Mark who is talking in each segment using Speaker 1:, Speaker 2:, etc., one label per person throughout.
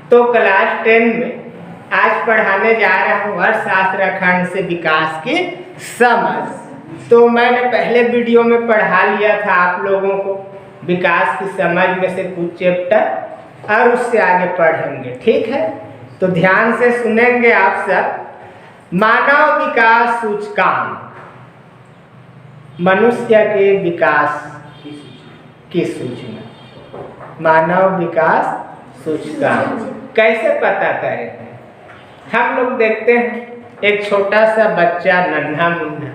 Speaker 1: तो क्लास 10 में आज पढ़ाने जा रहा हूँ अर्थशास्त्र खंड से विकास की समझ। तो मैंने पहले वीडियो में पढ़ा लिया था आप लोगों को विकास की समझ में से कुछ चैप्टर, और उससे आगे पढ़ेंगे, ठीक है? तो ध्यान से सुनेंगे आप सब। मानव विकास सूचकांक, मनुष्य के विकास की सूचना, मानव विकास सूचकांक कैसे पता करें? हम लोग देखते हैं एक छोटा सा बच्चा नन्हा मुन्ना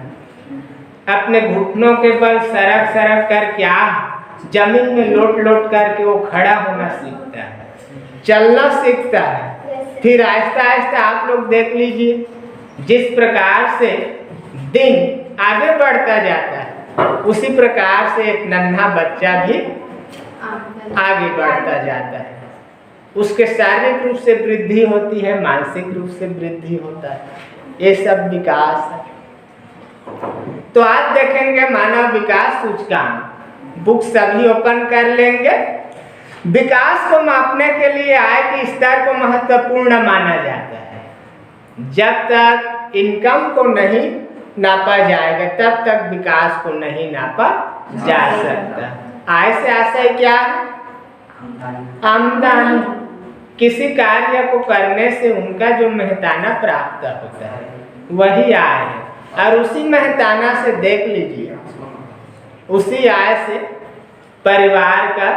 Speaker 1: अपने घुटनों के बल सरक सरक कर क्या जमीन में लोट लोट करके वो खड़ा होना सीखता है, चलना सीखता है। फिर आहिस्ता आहिस्ता आप लोग देख लीजिए जिस प्रकार से दिन आगे बढ़ता जाता है उसी प्रकार से एक नन्हा बच्चा भी आगे बढ़ता जाता है। उसके शारीरिक रूप से वृद्धि होती है, मानसिक रूप से वृद्धि होता है, ये सब विकास है। तो आज देखेंगे मानव विकास सूचकांक। बुक सभी ओपन कर लेंगे। विकास को मापने के लिए आय के स्तर को महत्वपूर्ण माना जाता है। जब तक इनकम को नहीं नापा जाएगा तब तक विकास को नहीं नापा जा सकता। आय से आशय क्या है? आमदनी। किसी कार्य को करने से उनका जो मेहताना प्राप्त होता है वही आय है, और उसी मेहताना से देख लीजिए उसी आय से परिवार का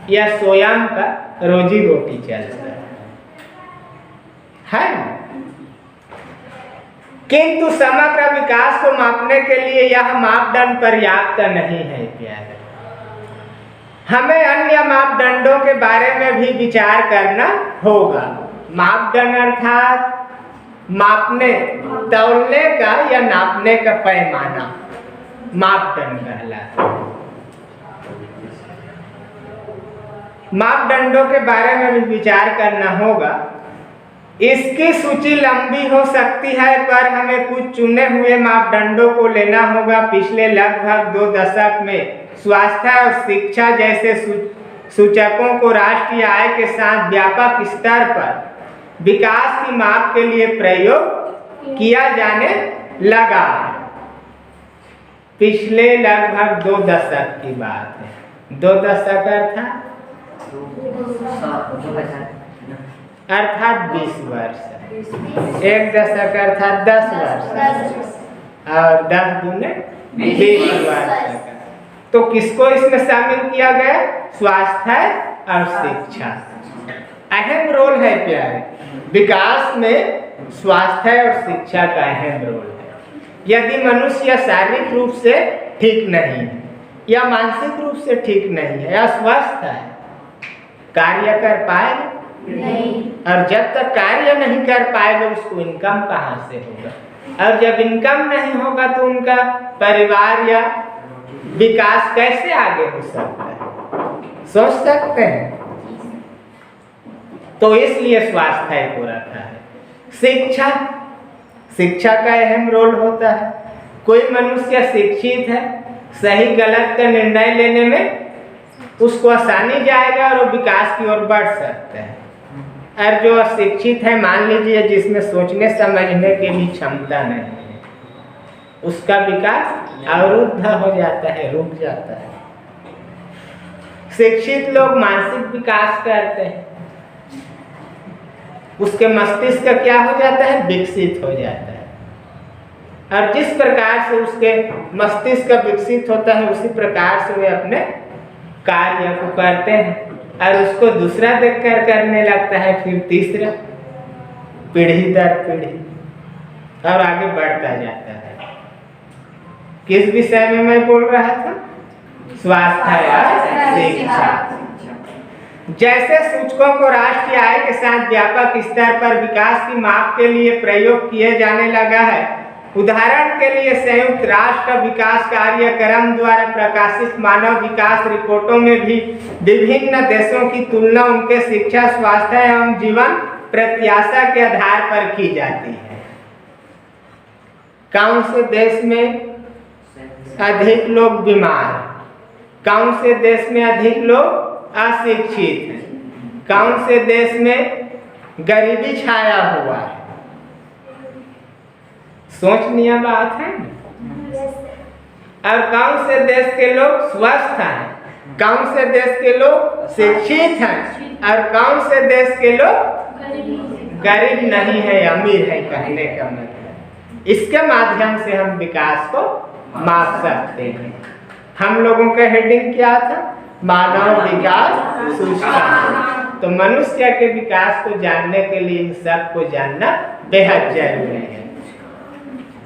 Speaker 1: या स्वयं का रोजी रोटी चलता है। किंतु समग्र विकास को मापने के लिए यह मापदंड पर्याप्त नहीं है प्यारे। हमें अन्य मापदंडों के बारे में भी विचार करना होगा। मापदंड अर्थात मापने तौलने का या नापने का पैमाना मापदंड कहलाता है। मापदंडों के बारे में भी विचार करना होगा। इसकी सूची लंबी हो सकती है पर हमें कुछ चुने हुए मापदंडों को लेना होगा। पिछले लगभग 2 दशक में स्वास्थ्य और शिक्षा जैसे सूचकों को राष्ट्रीय आय के साथ व्यापक स्तर पर विकास की माप के लिए प्रयोग किया जाने लगा। पिछले लगभग 2 दशक की बात है। 2 दशक अर्थात 20 वर्ष, 1 दशक अर्थात 10 वर्ष, और 10 दूने 20 वर्ष। तो किसको इसमें शामिल किया गया? स्वास्थ्य और शिक्षा। अहम रोल है प्यारे। विकास में स्वास्थ्य और शिक्षा का अहम रोल है। यदि मनुष्य शारीरिक रूप से ठीक नहीं है या मानसिक रूप से ठीक नहीं है या स्वस्थ है, कार्य कर पाएगा नहीं। और जब तक कार्य नहीं कर पाएगा उसको इनकम कहाँ से होगा? और जब इनकम नहीं होगा तो उनका परिवार या विकास कैसे आगे हो सकता है? सोच सकते हैं। तो इसलिए स्वास्थ्य को रखा है। शिक्षा, शिक्षा का अहम रोल होता है। कोई मनुष्य शिक्षित है, सही गलत का निर्णय लेने में उसको आसानी जाएगा और वो विकास की ओर बढ़ सकता है। और जो अशिक्षित है, मान लीजिए जिसमें सोचने समझने के लिए क्षमता नहीं है, उसका विकास अवरुद्ध हो जाता है, रुक जाता है। शिक्षित लोग मानसिक विकास करते हैं, उसके मस्तिष्क क्या हो जाता है? विकसित हो जाता है। और जिस प्रकार से उसके मस्तिष्क विकसित होता है उसी प्रकार से वे अपने कार्य को करते हैं और उसको दूसरा देखकर करने लगता है, फिर तीसरा, पीढ़ी दर पीढ़ी, और आगे बढ़ता जाता है। किस विषय में मैं बोल रहा था? स्वास्थ्य और शिक्षा। जैसे सूचकों को राष्ट्रीय आय के साथ व्यापक स्तर पर विकास की माप के लिए प्रयोग किए जाने लगा है। उदाहरण के लिए संयुक्त राष्ट्र विकास कार्यक्रम द्वारा प्रकाशित मानव विकास रिपोर्टों में भी विभिन्न देशों की तुलना उनके शिक्षा, स्वास्थ्य एवं जीवन प्रत्याशा के आधार पर की जाती है। कौन से देश में अधिक लोग बीमार, कौन से देश में अधिक लोग अशिक्षित हैं, कौन से देश में गरीबी छाया हुआ है। सोचनीय बात है। और कौन से देश के लोग स्वस्थ हैं, कौन से देश के लोग शिक्षित हैं, और कौन से देश के लोग गरीब नहीं है, अमीर है। कहने का मतलब इसके माध्यम से हम विकास को माप सकते हैं। हम लोगों का हेडिंग क्या था? मानव विकास सूचकांक। तो मनुष्य के विकास को जानने के लिए इन सब को जानना बेहद जरूरी है।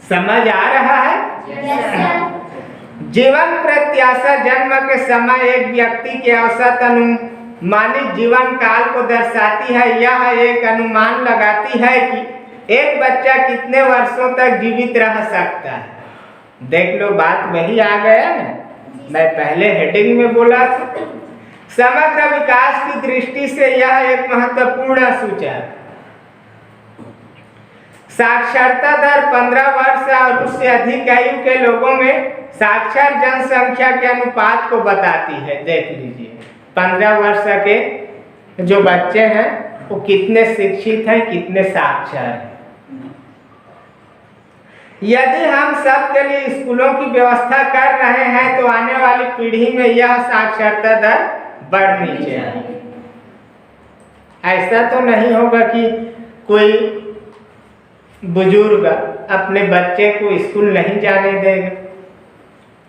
Speaker 1: समझ आ रहा है? जीवन प्रत्याशा जन्म के समय एक व्यक्ति के औसत अनुमानित जीवन काल को दर्शाती है। यह एक अनुमान लगाती है कि एक बच्चा कितने वर्षों तक जीवित रह सकता है। देख लो, बात वही आ गया ना, मैं पहले हेडिंग में बोला था। समग्र विकास की दृष्टि से यह एक महत्वपूर्ण सूचक। साक्षरता दर 15 वर्ष और उससे अधिक आयु के लोगों में साक्षर जनसंख्या के अनुपात को बताती है। देख लीजिए, 15 वर्ष के जो बच्चे हैं वो कितने शिक्षित हैं, कितने साक्षर हैं। यदि हम सब के लिए स्कूलों की व्यवस्था कर रहे हैं तो आने वाली पीढ़ी में यह साक्षरता दर बढ़नी चाहिए। ऐसा तो नहीं होगा कि कोई बुजुर्ग अपने बच्चे को स्कूल नहीं जाने देगा।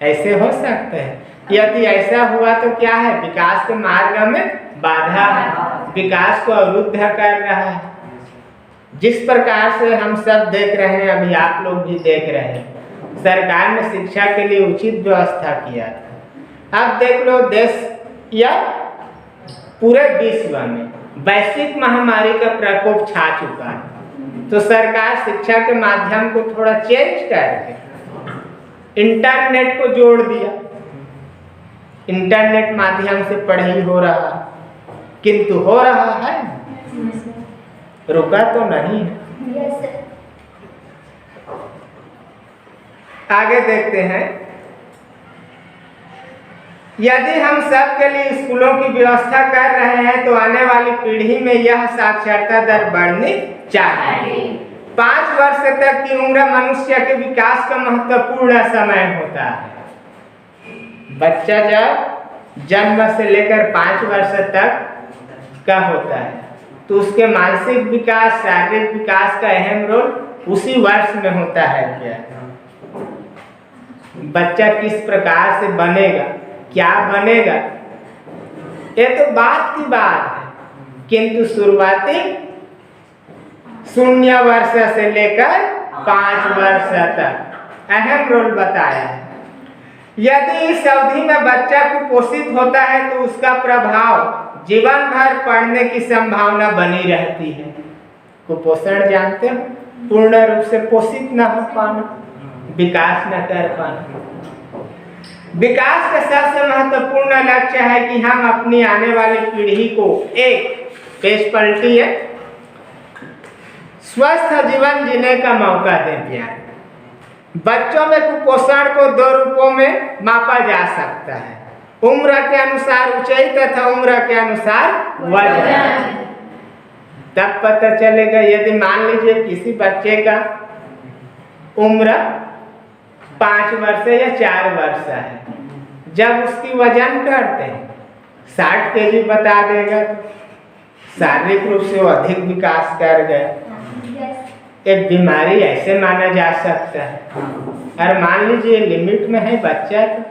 Speaker 1: ऐसे हो सकते हैं। यदि ऐसा हुआ तो क्या है? विकास के मार्ग में बाधा है, विकास को अवरुद्ध कर रहा है। जिस प्रकार से हम सब देख रहे हैं, अभी आप लोग भी देख रहे हैं, सरकार ने शिक्षा के लिए उचित व्यवस्था किया था। अब देख लो, देश या पूरे विश्व में वैश्विक महामारी का प्रकोप छा चुका है। तो सरकार शिक्षा के माध्यम को थोड़ा चेंज करके इंटरनेट को जोड़ दिया। इंटरनेट माध्यम से पढ़ाई हो रहा है, किंतु हो रहा है, रुका तो नहीं है। आगे देखते हैं। यदि हम सब के लिए स्कूलों की व्यवस्था कर रहे हैं तो आने वाली पीढ़ी में यह साक्षरता दर बढ़नी चाहिए। 5 वर्ष तक की उम्र मनुष्य के विकास का महत्वपूर्ण समय होता है। बच्चा जब जन्म से लेकर 5 वर्ष तक का होता है तो उसके मानसिक विकास, शारीरिक विकास का अहम रोल उसी वर्ष में होता है। क्या बच्चा किस प्रकार से बनेगा, क्या बनेगा, ये तो बात की बात है, किंतु शुरुआती 0 वर्ष से लेकर 5 वर्ष तक अहम रोल बताया है। यदि इस अवधि में बच्चा कुपोषित होता है तो उसका प्रभाव जीवन भर पढ़ने की संभावना बनी रहती है। कुपोषण जानते हो? पूर्ण रूप से पोषित न हो पाना, विकास न कर पाना। विकास का सबसे महत्वपूर्ण लक्ष्य है कि हम अपनी आने वाली पीढ़ी को एक पेश पलटी है स्वस्थ जीवन जीने का मौका दें। प्यार, बच्चों में कुपोषण को 2 रूपों में मापा जा सकता है। उम्र के अनुसार ऊंचाई तथा उम्र के अनुसार वजन। तब पता चलेगा। यदि मान लीजिए किसी बच्चे का उम्र 5 वर्ष या 4 वर्ष है, जब उसकी वजन करते हैं 60 kg बता देगा, शारीरिक रूप से वो अधिक विकास कर गए। एक बीमारी ऐसे माना जा सकता है। और मान लीजिए लिमिट में है बच्चा तो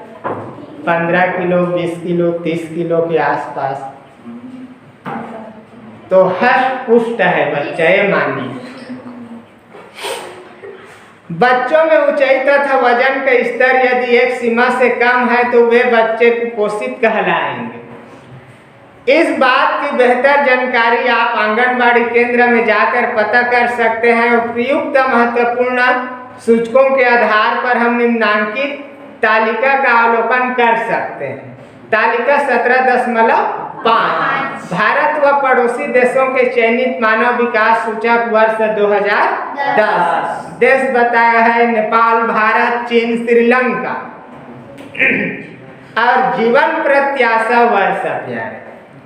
Speaker 1: 15 किलो, 20 किलो, 30 किलो के आसपास, तो हष्ट पुष्ट है बच्चा, ये मानिए। बच्चों में ऊंचाई तथा वजन का स्तर यदि एक सीमा से कम है तो वे बच्चे कुपोषित कहलाएंगे। इस बात की बेहतर जानकारी आप आंगनबाड़ी केंद्र में जाकर पता कर सकते हैं और प्रयुक्त महत्वपूर्ण सूचकों के आधार पर हम निम्नांकित तालिका का अवलोकन कर सकते हैं। तालिका 17.5 भारत व पड़ोसी देशों के चयनित मानव विकास सूचक वर्ष 2010। देश बताया है नेपाल, भारत, चीन, श्रीलंका। और जीवन प्रत्याशा वर्ष प्यारे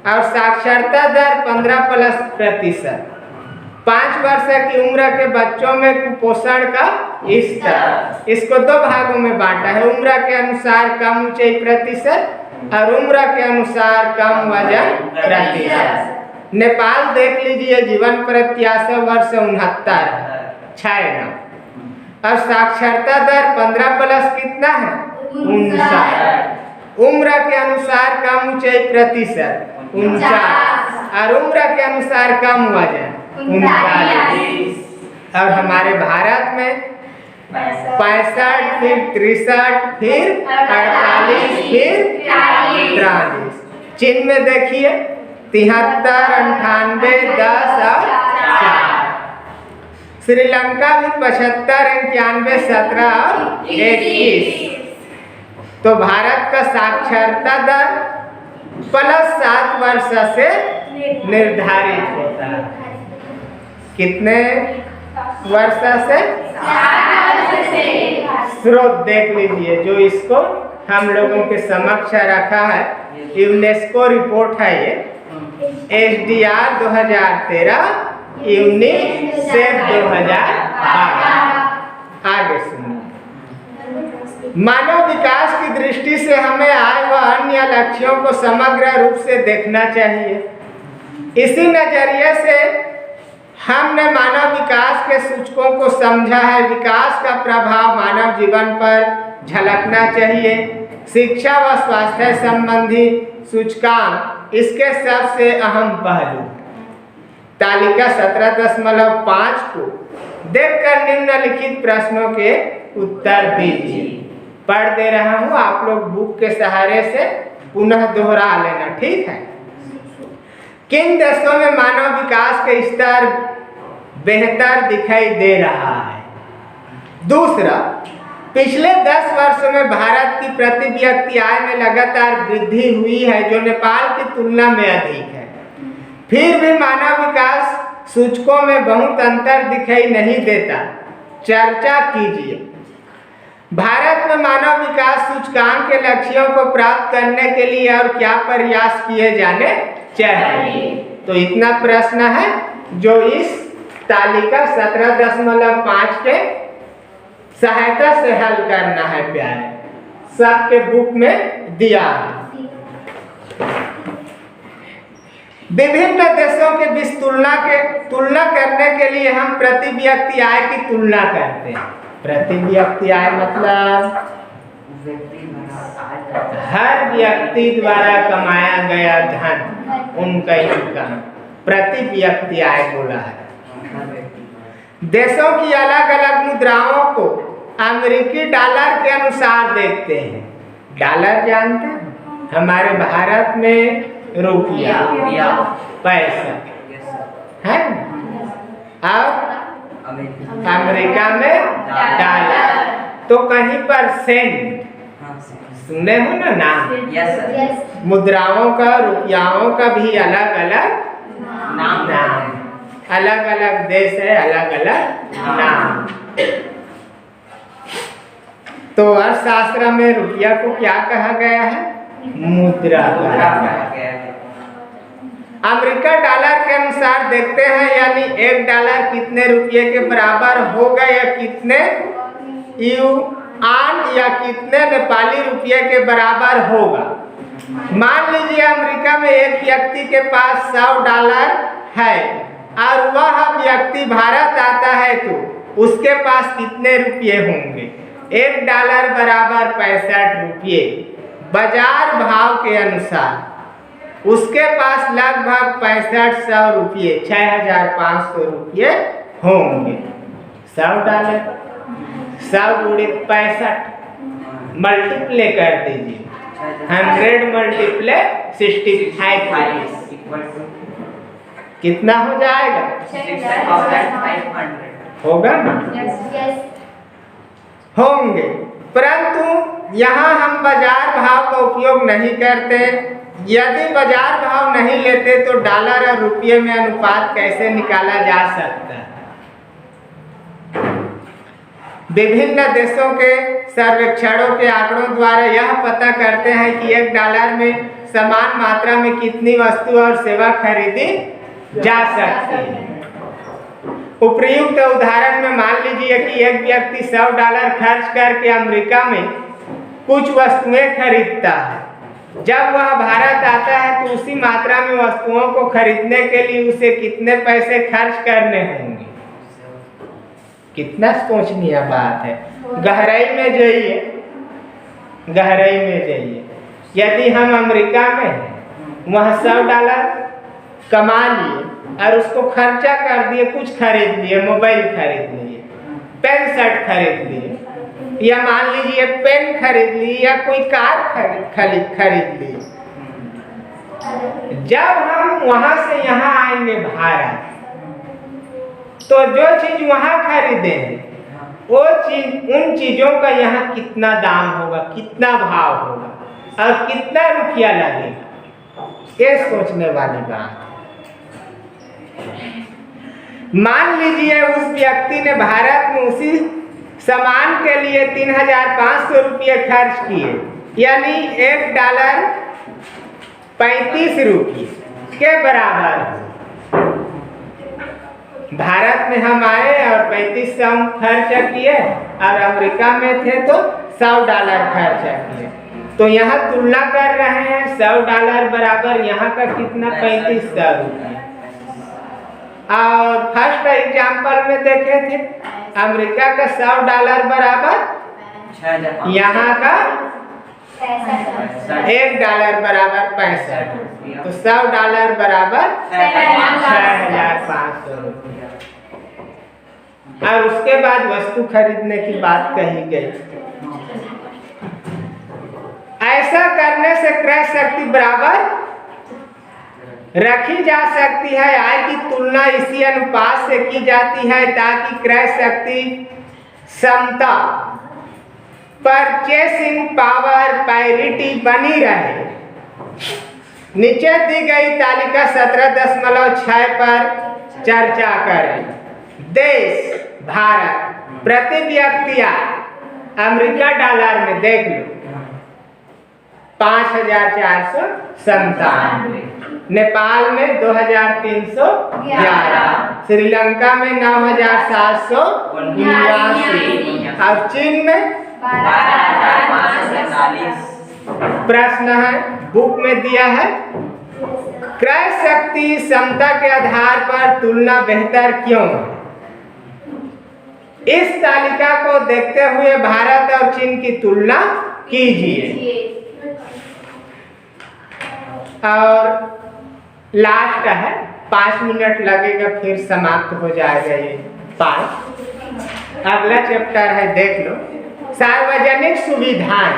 Speaker 1: और साक्षरता दर 15+%। 5 वर्ष की उम्र के बच्चों में कुपोषण का स्तर, इसको 2 भागों में बांटा है। उम्र के अनुसार कम ऊंचाई प्रतिशत और उम्र के अनुसार कम वजन प्रतिशत। नेपाल देख लीजिए, जीवन प्रत्याशा वर्ष 69 चाइना, और साक्षरता दर 15 प्लस कितना है 59। उम्र के अनुसार कम ऊंचाई प्रतिशत 49, और उम्र के अनुसार कम वजन 39। और हमारे भारत में 65, फिर 63, फिर 48, फिर 43। चीन में देखिए 73, 98, 10 और 4। श्रीलंका भी 75, 91, 17 और 21। तो भारत का साक्षरता दर +7 वर्ष से निर्धारित होता है। कितने वर्ष से? स्रोत देख लीजिए, जो इसको हम लोगों के समक्ष रखा है, यूनेस्को रिपोर्ट है ये, SDR 2013, यूनिसेफ 2012। आगे सुनिए। मानव विकास की दृष्टि से हमें आय व अन्य लक्ष्यों को समग्र रूप से देखना चाहिए। इसी नजरिए से हमने मानव विकास के सूचकों को समझा है। विकास का प्रभाव मानव जीवन पर झलकना चाहिए। शिक्षा व स्वास्थ्य संबंधी सूचकांक इसके सबसे अहम पहलू। तालिका 17.5 को देखकर निम्नलिखित प्रश्नों के उत्तर दीजिए। पढ़ दे रहा हूँ, आप लोग बुक के सहारे से पुनः दोहरा लेना, ठीक है। किन देशों में मानव विकास के स्तर बेहतर दिखाई दे रहा है? दूसरा, पिछले 10 वर्षों में भारत की प्रति व्यक्ति आय में लगातार वृद्धि हुई है, जो नेपाल की तुलना में अधिक है। फिर भी मानव विकास सूचकों में बहुत अंतर दिखाई नहीं देता। चर्चा कीजिए। भारत में मानव विकास सूचकांक के लक्ष्यों को प्राप्त करने के लिए और क्या प्रयास किए जाने चाहिए? तो इतना प्रश्न है जो इस तालिका 17.5 के सहायता से हल करना है प्यारे। सबके बुक में दिया है। विभिन्न देशों के बीच तुलना करने के लिए हम प्रति व्यक्ति आय की तुलना करते हैं। प्रति व्यक्ति आय मतलब हर व्यक्ति द्वारा कमाया गया धन, उनका इनकम, प्रति व्यक्ति आय बोला है। देशों की अलग अलग मुद्राओं को अमेरिकी डॉलर के अनुसार देखते हैं। डॉलर जानते हैं? हमारे भारत में रुपया, पैसा है, और अमेरिका में डॉलर। तो कहीं पर सेंट, सुने हो ना नाम? मुद्राओं का, रुपयाओं का भी अलग अलग नाम, अलग अलग देश है, अलग अलग नाम। तो अर्थशास्त्र में रुपया को क्या कहा गया है? मुद्रा कहा गया है। अमेरिका डॉलर के अनुसार देखते हैं, यानी $1 कितने रुपये के बराबर होगा, या कितने युआन या कितने नेपाली रुपये के बराबर होगा। मान लीजिए अमेरिका में एक व्यक्ति के पास $100 है और वह व्यक्ति भारत आता है, तो उसके पास कितने रुपये होंगे? $1 बराबर 65 रुपये। बाजार भाव के अनुसार उसके पास लगभग 6500 रुपये, 6500 रुपये होंगे। $100, 100 × 65 मल्टीप्ले कर दीजिए। 100 × 65 कितना हो जाएगा? 6500 होगा ना? होंगे। परंतु यहाँ हम बाजार भाव का उपयोग नहीं करते। यदि बाजार भाव नहीं लेते तो डॉलर और रुपये में अनुपात कैसे निकाला जा सकता है? विभिन्न देशों के सर्वेक्षणों के आंकड़ों द्वारा यह पता करते हैं कि $1 में समान मात्रा में कितनी वस्तु और सेवा खरीदी जा सकती है। उपयुक्त उदाहरण में मान लीजिए कि एक व्यक्ति $100 खर्च करके अमेरिका में कुछ वस्तुएं खरीदता है। जब वह भारत आता है तो उसी मात्रा में वस्तुओं को खरीदने के लिए उसे कितने पैसे खर्च करने होंगे? कितना सोचनीय बात है। गहराई में जाइए, गहराई में जाइए। यदि हम अमेरिका में हैं, वहाँ $100 कमा लिए और उसको खर्चा कर दिए, कुछ खरीद लिए, मोबाइल खरीद लिए, पेन शर्ट खरीद लिए, या मान लीजिए पेन खरीद ली, या कोई कार खरीद ली। जब हम वहां से यहाँ आएंगे भारत, तो जो चीज वहां खरीदे वो चीज, उन चीजों का यहाँ कितना दाम होगा, कितना भाव होगा और कितना रुपया लगेगा, ये सोचने वाली बात। मान लीजिए उस व्यक्ति ने भारत में उसी सामान के लिए 3,500 रुपये खर्च किए, यानी $1 ₹35 के बराबर। भारत में हम आए और 3500 खर्च किए और अमेरिका में थे तो $100 खर्च किए। तो यहाँ तुलना कर रहे हैं, $100 बराबर यहाँ का कितना? 3500 रुपये। और फर्स्ट एग्जाम्पल में देखे थे अमेरिका का $100 बराबर यहाँ का $1 बराबर 65 रुपया। तो $100 बराबर 6,500 रुपया। और उसके बाद वस्तु खरीदने की बात कही गई। ऐसा करने से क्रय शक्ति बराबर रखी जा सकती है। आय की तुलना इसी अनुपात से की जाती है ताकि क्रय शक्ति समता, परचेसिंग पावर पैरिटी बनी रहे। नीचे दी गई तालिका 17.6 पर चर्चा करें। देश भारत, प्रति व्यक्ति अमेरिका डॉलर में देख लो 5,497, नेपाल में 2,311, श्रीलंका में 9,789 और चीन में 12,545। प्रश्न है, बुक में दिया है, क्रय शक्ति क्षमता के आधार पर तुलना बेहतर क्यों है? इस तालिका को देखते हुए भारत और चीन की तुलना कीजिए। और लास्ट है, 5 मिनट लगेगा फिर समाप्त हो जाएगा ये पाठ। अगला चैप्टर है, देख लो, सार्वजनिक सुविधाएं।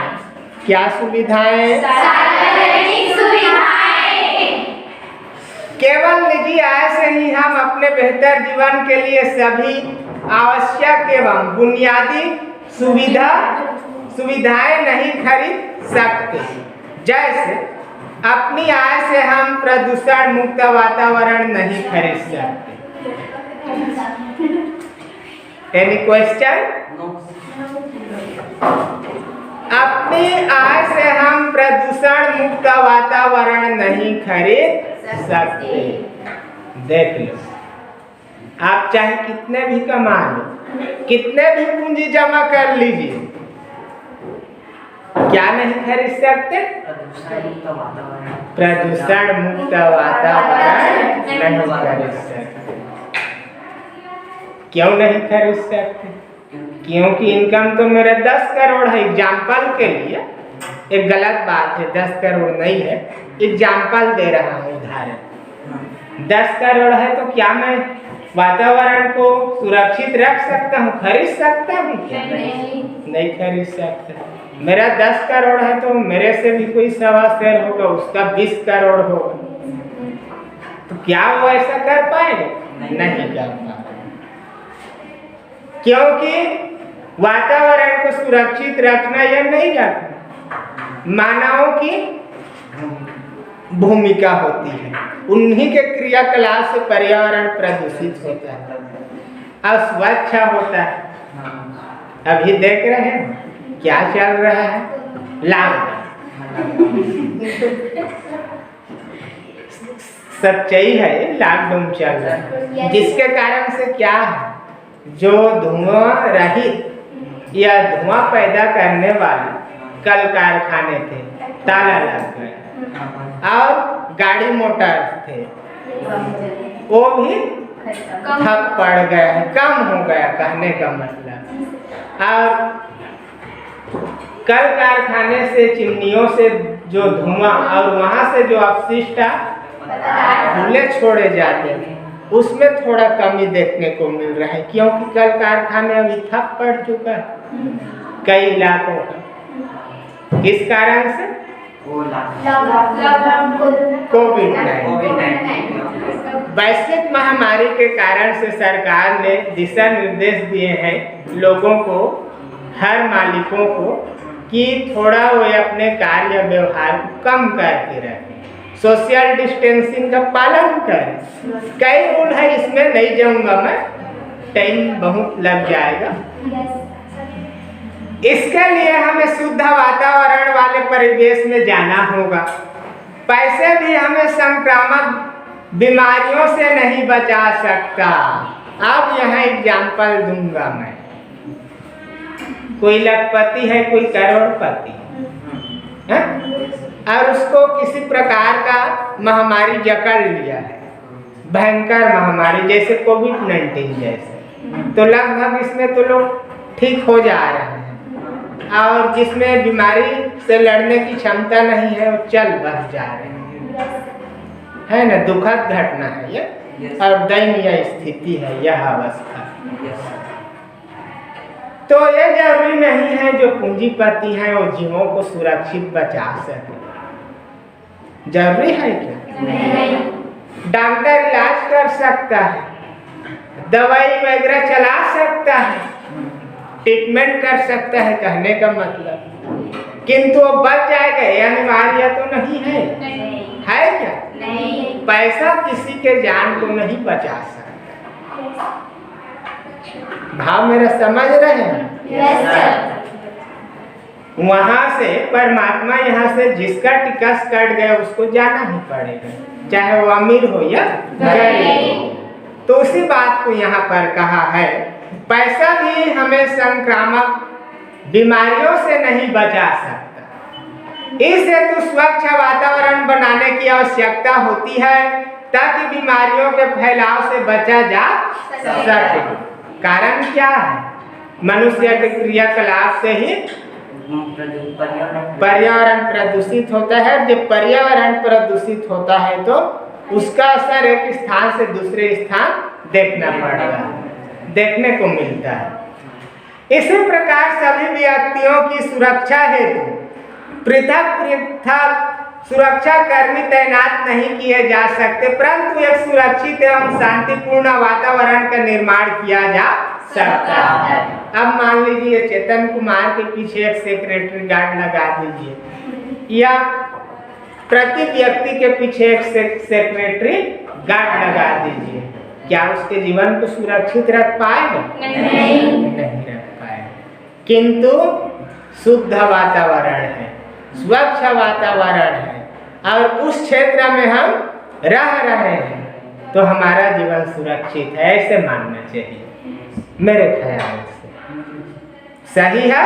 Speaker 1: क्या सुविधाएं? सार्वजनिक सुविधाएं। केवल निजी आय से ही हम अपने बेहतर जीवन के लिए सभी आवश्यक एवं बुनियादी सुविधाएं नहीं खरीद सकते। जैसे अपनी आय से हम प्रदूषण मुक्त वातावरण नहीं खरीद सकते। Any question? अपनी आय से हम प्रदूषण मुक्त वातावरण नहीं खरीद सकते। देख लो, आप चाहे कितने भी कमा लो, कितने भी पूंजी जमा कर लीजिए, क्या नहीं खरीद सकते? प्रदूषण मुक्त वातावरण नहीं खरीद सकते। क्यों नहीं खरीद सकते? क्योंकि इनकम तो मेरा 10 करोड़ है। एग्जाम्पल के लिए, एक गलत बात है, 10 करोड़ नहीं है, एग्जाम्पल दे रहा हूँ, उदाहरण। 10 करोड़ है तो क्या मैं वातावरण को सुरक्षित रख सकता हूँ, खरीद सकता हूँ? नहीं खरीद सकता। मेरा 10 करोड़ है तो मेरे से भी कोई 1.25 शेयर होगा, उसका 20 करोड़ होगा, तो क्या वो ऐसा कर पाएगा? नहीं कर पाएगा। क्योंकि वातावरण को सुरक्षित रखना या नहीं रखना मानवों की भूमिका होती है। उन्हीं के क्रियाकलाप से पर्यावरण प्रदूषित होता है, अस्वच्छ होता है। अभी देख रहे हैं क्या चल रहा है? सच्चाई है, लॉकडाउन चल रहा है, जिसके कारण से क्या है, जो धुआं रहित या धुआं पैदा करने वाले कल कारखाने थे, ताला लग गया, और गाड़ी मोटर थे वो भी ठप पड़ गए, कम हो गया, कहने का मतलब। और कल कारखाने से, चिमनियों से जो धुआं और वहां से जो अपशिष्ट धुएं छोड़े जाते हैं, उसमें थोड़ा कमी देखने को मिल रहा है, क्योंकि कल कारखाने अभी ठप पड़ चुका है कई इलाकों का। किस कारण से? कोविड-19 वैश्विक महामारी के कारण से सरकार ने दिशा निर्देश दिए हैं लोगों को, हर मालिकों को, कि थोड़ा वो अपने कार्य व्यवहार को कम करके रखें, सोशल डिस्टेंसिंग का पालन करें। कई रूल है, इसमें नहीं जाऊंगा मैं, टाइम बहुत लग जाएगा। इसके लिए हमें शुद्ध वातावरण वाले परिवेश में जाना होगा। पैसे भी हमें संक्रामक बीमारियों से नहीं बचा सकता। अब यहाँ एग्जाम्पल दूंगा मैं, कोई लखपति है, कोई करोड़पति है, और उसको किसी प्रकार का महामारी जकड़ लिया है, भयंकर महामारी जैसे कोविड-19 जैसे, तो लगभग इसमें तो लोग ठीक हो जा रहे हैं, और जिसमें बीमारी से लड़ने की क्षमता नहीं है वो चल बस जा रहे हैं, है ना। दुखद घटना है ये, और दयनीय स्थिति है यह अवस्था। तो ये जरूरी नहीं है जो पूंजीपति हैं वो जीवों को सुरक्षित बचा सके। जरूरी है क्या? नहीं। डॉक्टर इलाज कर सकता है, दवाई वगैरह चला सकता है, ट्रीटमेंट कर सकता है, कहने का मतलब, किंतु वो बच जाएगा ये अनिवार्य तो नहीं है। है क्या? नहीं। पैसा किसी के जान को नहीं बचा सकता। भाव मेरा समझ रहे हैं? yes, वहां से परमात्मा, यहाँ से जिसका टिकस कट गया उसको जाना ही पड़ेगा, चाहे वो अमीर हो या गरीब हो। तो उसी बात को यहाँ पर कहा है, पैसा भी हमें संक्रामक बीमारियों से नहीं बचा सकता। इस हेतु स्वच्छ वातावरण बनाने की आवश्यकता होती है ताकि बीमारियों के फैलाव से बचा जा सके। कारण क्या है? मनुष्य के क्रियाकलाप से ही पर्यावरण प्रदूषित होता है। जब पर्यावरण प्रदूषित होता है तो उसका असर एक स्थान से दूसरे स्थान देखना पड़ता है, देखने को मिलता है। इसी प्रकार सभी व्यक्तियों की सुरक्षा हेतु पृथक पृथक सुरक्षा कर्मी तैनात नहीं किए जा सकते, परंतु एक सुरक्षित एवं शांतिपूर्ण वातावरण का निर्माण किया जा सकता है। अब मान लीजिए चेतन कुमार के पीछे एक सेक्रेटरी गार्ड लगा दीजिए, या प्रति व्यक्ति के पीछे एक सेक्रेटरी गार्ड लगा दीजिए, क्या उसके जीवन को सुरक्षित रख पाएगा? नहीं रख पाएगा। किंतु शुद्ध वातावरण है, स्वच्छ वातावरण है, और उस क्षेत्र में हम रह रहे हैं तो हमारा जीवन सुरक्षित है, ऐसे मानना चाहिए मेरे ख्याल से। सही है?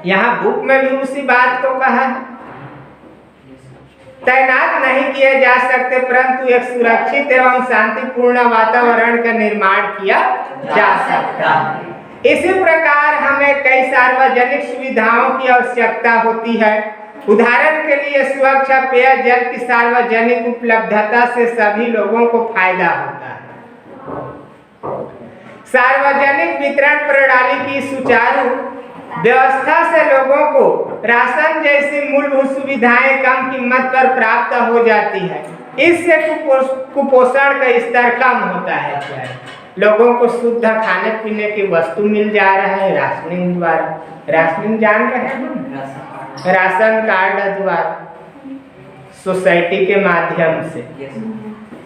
Speaker 1: यहाँ बुक में भी उसी बात को कहा है, तैनात नहीं किए जा सकते परंतु एक सुरक्षित एवं शांतिपूर्ण वातावरण का निर्माण किया जा सकता है। इसी प्रकार हमें कई सार्वजनिक सुविधाओं की आवश्यकता होती है। उदाहरण के लिए स्वच्छ पेयजल की सार्वजनिक उपलब्धता से सभी लोगों को फायदा होता है। सार्वजनिक वितरण प्रणाली की सुचारू व्यवस्था से लोगों को राशन जैसी मूलभूत सुविधाएं कम कीमत पर प्राप्त हो जाती है। इससे कुपोषण का स्तर कम होता है। लोगों को शुद्ध खाने पीने की वस्तु मिल जा रहा है राशनिंग द्वारा। राशनिंग जान रहे हैं? राशन कार्ड द्वारा, सोसाइटी के माध्यम से।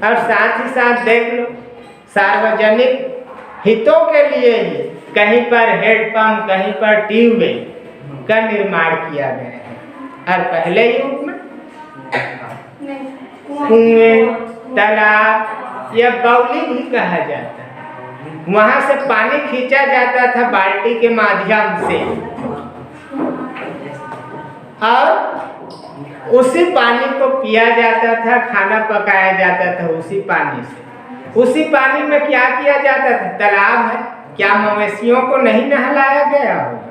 Speaker 1: और साथ ही साथ देख लो, सार्वजनिक हितों के लिए ही कहीं पर हेडपंप, कहीं पर ट्यूबवेल का निर्माण किया गया है। और पहले युग में कुएं, तालाब या बावली भी कहा जाता है, वहां से पानी खींचा जाता था बाल्टी के माध्यम से और उसी पानी को पिया जाता था, खाना पकाया जाता था उसी पानी से। उसी पानी में क्या किया जाता था? तालाब है, क्या मवेशियों को नहीं नहलाया गया होगा?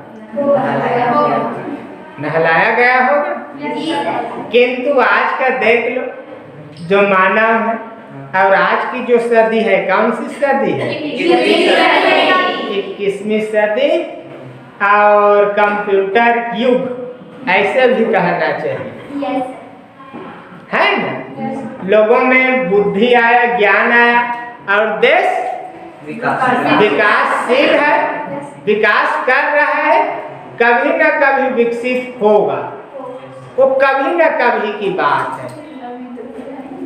Speaker 1: नहलाया गया होगा। किंतु आज का देख लो, जो मानव है और आज की जो सदी है, कौन सी सदी है? 21वीं सदी और कंप्यूटर युग, ऐसे भी कहना चाहिए, है ना? लोगों में बुद्धि आया, ज्ञान आया और देश विकासशील है, विकास कर रहा है, कभी न कभी विकसित होगा, वो कभी न कभी की बात है,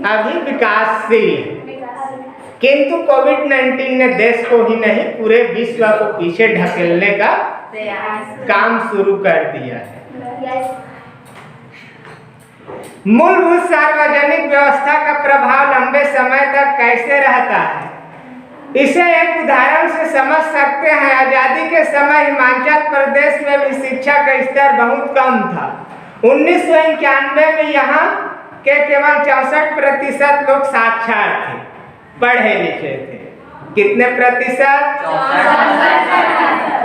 Speaker 1: अभी विकासशील है। किंतु कोविड-19 ने देश को ही नहीं पूरे विश्व को पीछे ढकेलने का काम शुरू कर दिया है। मूलभूत सार्वजनिक व्यवस्था का प्रभाव लंबे समय तक कैसे रहता है, इसे एक उदाहरण से समझ सकते हैं। आजादी के समय हिमाचल प्रदेश में भी शिक्षा का स्तर बहुत कम था। 1991 में यहाँ के केवल 64% लोग साक्षर थे, पढ़े लिखे थे। कितने प्रतिशत?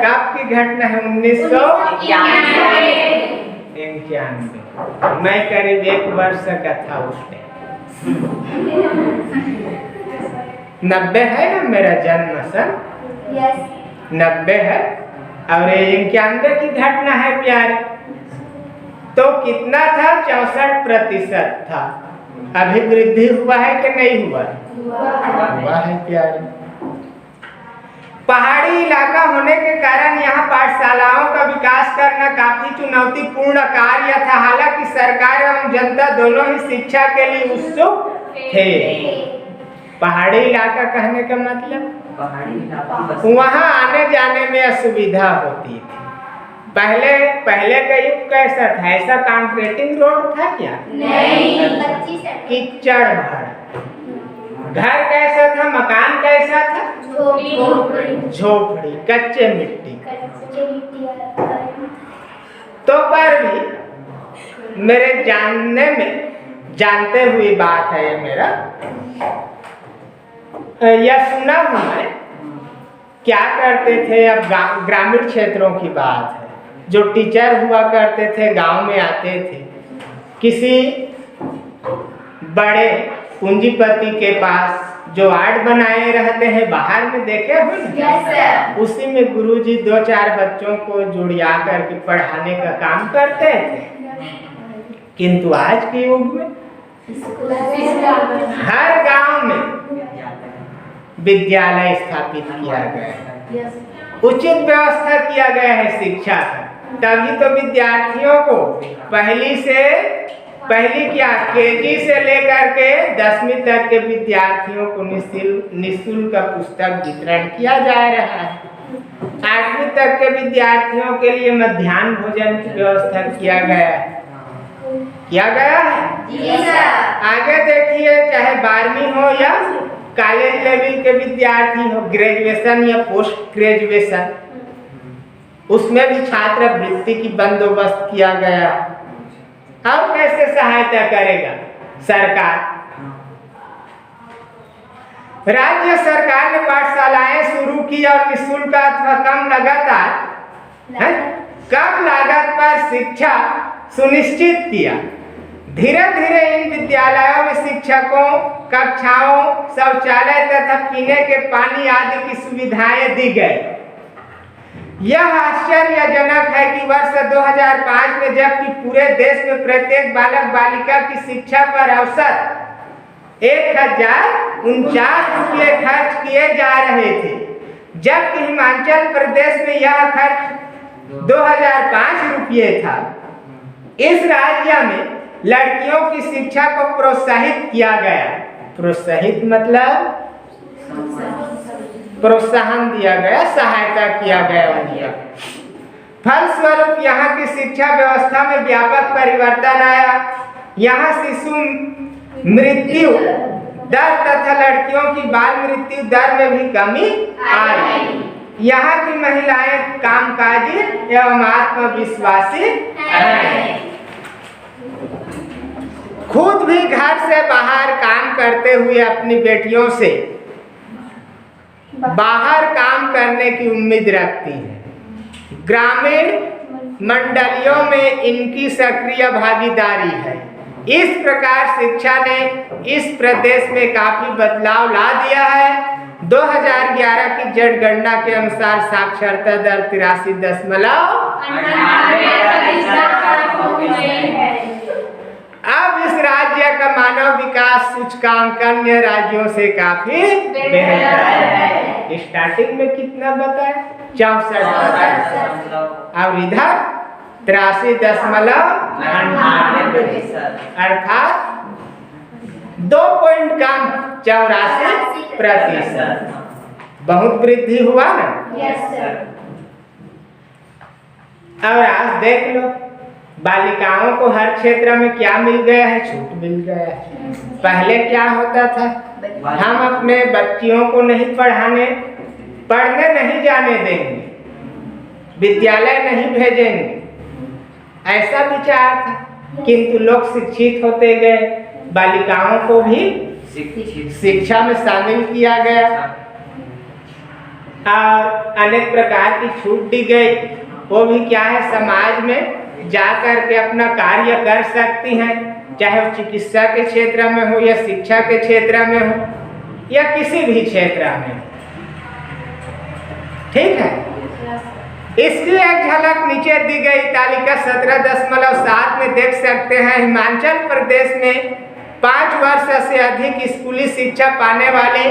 Speaker 1: कब की घटना है? 1991। मैं करीब 1 वर्ष का था उस टाइम। 90 है ना मेरा जन्म सन? 90 है और 91 की घटना है प्यारे। तो कितना था? 64% था। अभी वृद्धि हुआ है कि नहीं हुआ? हुआ है प्यारे। पहाड़ी इलाका होने के कारण यहाँ पाठशालाओं का विकास करना काफी चुनौतीपूर्ण कार्य था। हालांकि सरकार एवं जनता दोनों ही शिक्षा के लिए उत्सुक थे। पहाड़ी इलाका कहने का मतलब वहाँ आने जाने में असुविधा होती थी। पहले का युग कैसा था? ऐसा कंक्रीटिंग रोड था क्या? नहीं, कीचड़ भरा। घर कैसा था? मकान कैसा था? झोपड़ी, कच्चे मिट्टी। तो पर भी मेरे जानते हुए बात है ये मेरा, यह सुना हूँ मैं। क्या करते थे, अब ग्रामीण क्षेत्रों की बात है, जो टीचर हुआ करते थे गांव में आते थे, किसी बड़े पूंजीपति के पास जो आर्ट बनाए रहते हैं बाहर में, देखे हो ना? उसी में गुरुजी 2-4 बच्चों को जुड़िया करके पढ़ाने का काम करते थे। किंतु आज के युग में हर गांव में विद्यालय स्थापित किया गया है, उचित व्यवस्था किया गया है शिक्षा का। तभी तो विद्यार्थियों को पहली क्या केजी से लेकर के 10वीं तक के विद्यार्थियों को निःशुल्क पुस्तक वितरण किया जा रहा है। 8वीं तक के विद्यार्थियों के लिए मध्याह्न भोजन की व्यवस्था किया गया है। आगे देखिए, चाहे 12वीं हो या कॉलेज लेवल के विद्यार्थी हो, ग्रेजुएशन या पोस्ट ग्रेजुएशन, उसमें भी छात्रवृत्ति की बंदोबस्त किया गया। अब कैसे सहायता करेगा सरकार? राज्य सरकार ने पाठशालाएं शुरू की और निःशुल्क अथवा कम लागत पर शिक्षा सुनिश्चित किया। धीरे धीरे इन विद्यालयों में शिक्षकों, कक्षाओं, शौचालय तथा पीने के पानी आदि की सुविधाएं दी गई। यह आश्चर्यजनक है कि वर्ष 2005 में जबकि पूरे देश में प्रत्येक बालक बालिका की शिक्षा पर औसत 1049 रुपये खर्च किए जा रहे थे, जबकि हिमाचल प्रदेश में यह खर्च 2005 रुपये था। इस राज्य में लड़कियों की शिक्षा को प्रोत्साहित किया गया। प्रोत्साहित मतलब प्रोत्साहन दिया गया, सहायता किया गया उनका। फलस्वरूप यहाँ की शिक्षा व्यवस्था में व्यापक परिवर्तन आया। यहाँ शिशु मृत्यु दर तथा लड़कियों की बाल मृत्यु दर में भी कमी आई। यहाँ की महिलाएं कामकाजी एवं आत्मविश्वासी हैं। खुद भी घर से बाहर काम करते हुए अपनी बेटियों से बाहर काम करने की उम्मीद रखती हैं। ग्रामीण मंडलियों में इनकी सक्रिय भागीदारी है। इस प्रकार शिक्षा ने इस प्रदेश में काफी बदलाव ला दिया है। 2011 की जनगणना के अनुसार साक्षरता दर 83.98%। अब इस राज्य का मानव विकास सूचकांक अन्य राज्यों से काफी बेहतर है। स्टार्टिंग में कितना बताया? 64%। और इधर 83.98%, अर्थात 2 पॉइंट कम 84%। बहुत वृद्धि हुआ ना। और आज देख लो, बालिकाओं को हर क्षेत्र में क्या मिल गया है? छूट मिल गया है। पहले क्या होता था? हम अपने बच्चियों को नहीं पढ़ने नहीं जाने देंगे, विद्यालय नहीं भेजेंगे, ऐसा विचार था। किंतु लोग शिक्षित होते गए, बालिकाओं को भी शिक्षा में शामिल किया गया और अनेक प्रकार की छूट दी गई। वो भी क्या है, समाज में जा कर के अपना कार्य कर सकती हैं, चाहे वो चिकित्सा के क्षेत्र में हो या शिक्षा के क्षेत्र में हो या किसी भी क्षेत्र में। ठीक है, इसकी एक झलक नीचे दी गई तालिका 17.7 में देख सकते हैं। हिमाचल प्रदेश में 5 वर्ष से अधिक स्कूली शिक्षा पाने वाले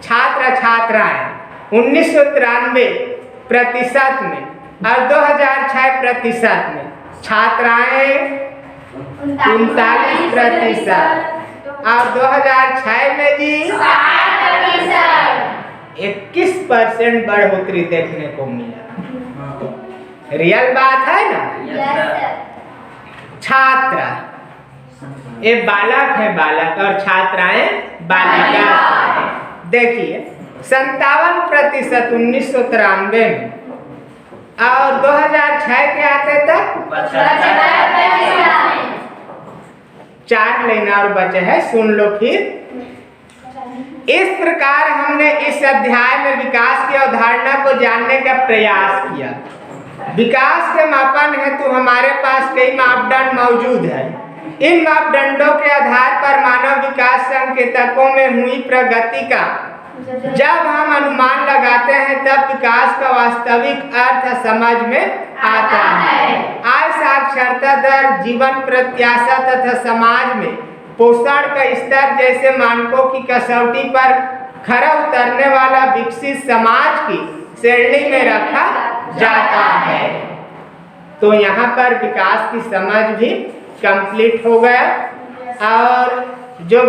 Speaker 1: छात्र छात्राएं 1993% में और 2006% में, छात्राएं 39% और 2006 में जी 21% बढ़ोतरी देखने को मिला। रियल बात है ना। छात्र ये बालक है, बालक, और छात्राएं बालिका। देखिए 57% 1993 में और 2006 के आते तक 4 लेना और बचे हैं, सुन लो फिर। इस प्रकार हमने इस अध्याय में विकास की अवधारणा को जानने का प्रयास किया। विकास के मापन हेतु हमारे पास कई मापदंड मौजूद है। इन मापदंडों के आधार पर मानव विकास संकेतकों में हुई प्रगति का जब हम अनुमान लगाते हैं तब विकास का वास्तविक अर्थ समझ में आता है। आय, साक्षरता दर, जीवन प्रत्याशा तथा समाज में पोषण का स्तर जैसे मानकों की कसौटी पर खरा उतरने वाला विकसित समाज की श्रेणी में रखा जाता है। तो यहाँ पर विकास की समझ भी कंप्लीट हो गया। और जो